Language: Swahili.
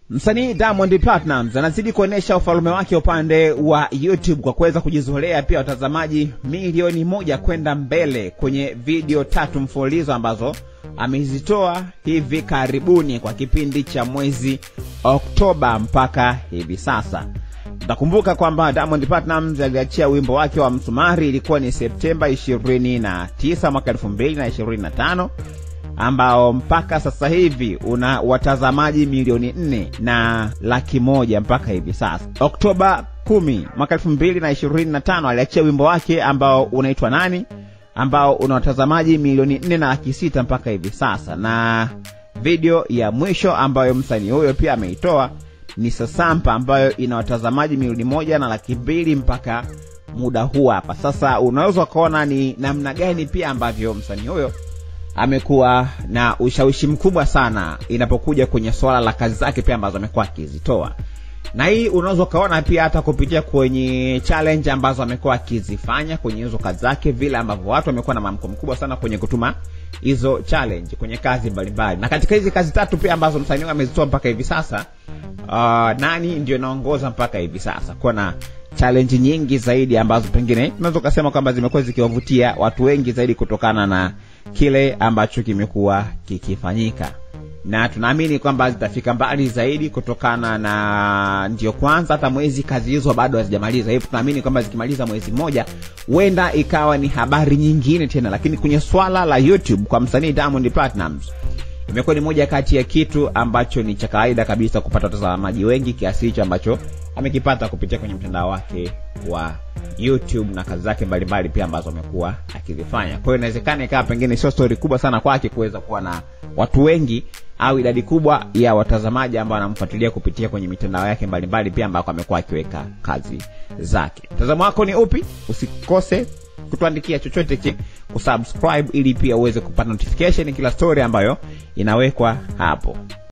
Msanii Diamond Platnumz anazidi kuonesha ufalme wake upande wa YouTube kwa kuweza kujizolea pia watazamaji milioni 1 kwenda mbele kwenye video 3 mfululizo ambazo amezitoa hivi karibuni kwa kipindi cha mwezi Oktoba mpaka hivi sasa. Utakumbuka kwamba Diamond Platnumz aliachia wimbo wake wa Msumari ilikuwa ni Septemba 29 mwaka 2025 ambao mpaka sasa hivi una watazamaji milioni 4.1 mpaka hivi sasa. Oktoba 10 mwaka 2025 aliachia wimbo wake ambao unaitwa Nani, ambao una watazamaji milioni 4.6 mpaka hivi sasa, na video ya mwisho ambayo msanii huyo pia ameitoa ni Sasampa ambayo ina watazamaji milioni 1.2 mpaka muda huu hapa. Sasa unaweza kuona ni namna gani pia ambavyo msanii huyo amekuwa na ushawishi mkubwa sana inapokuja kwenye swala la kazi zake pia ambazo amekuwa akizitoa. Na hii unaweza kaona pia hata kupitia kwenye challenge ambazo amekuwa akizifanya kwenye hizo kazi zake, vile ambavyo watu wamekuwa na mamko mkubwa sana kwenye kutuma hizo challenge kwenye kazi mbalimbali. Na katika hizi kazi 3 pia ambazo msanii amezitoa mpaka hivi sasa, Nani ndio inaongoza mpaka hivi sasa. Kuna challenge nyingi zaidi ambazo pengine unaweza kusema kwamba zimekuwa zikiwavutia watu wengi zaidi kutokana na kile ambacho kimekuwa kikifanyika, na tunaamini kwamba zitafika mbali zaidi kutokana na ndio kwanza hata mwezi kazi hizo bado hazijamaliza. Hivyo tunaamini kwamba zikimaliza mwezi mmoja huenda ikawa ni habari nyingine tena. Lakini kwenye swala la YouTube kwa msanii Diamond Platnumz imekuwa ni moja kati ya kitu ambacho ni cha kawaida kabisa kupata watazamaji wengi kiasi hicho ambacho amekipata kupitia kwenye mtandao wake wa YouTube na kazi zake mbalimbali pia ambazo amekuwa akizifanya. Kwa hiyo inawezekana ikawa pengine sio story kubwa sana kwake kuweza kuwa na watu wengi au idadi kubwa ya watazamaji ambao wanamfuatilia kupitia kwenye mitandao yake mbalimbali pia ambako amekuwa akiweka kazi zake. Mtazamo wako ni upi? Usikose kutuandikia chochote kusubscribe ili pia uweze kupata notification kila story ambayo inawekwa hapo.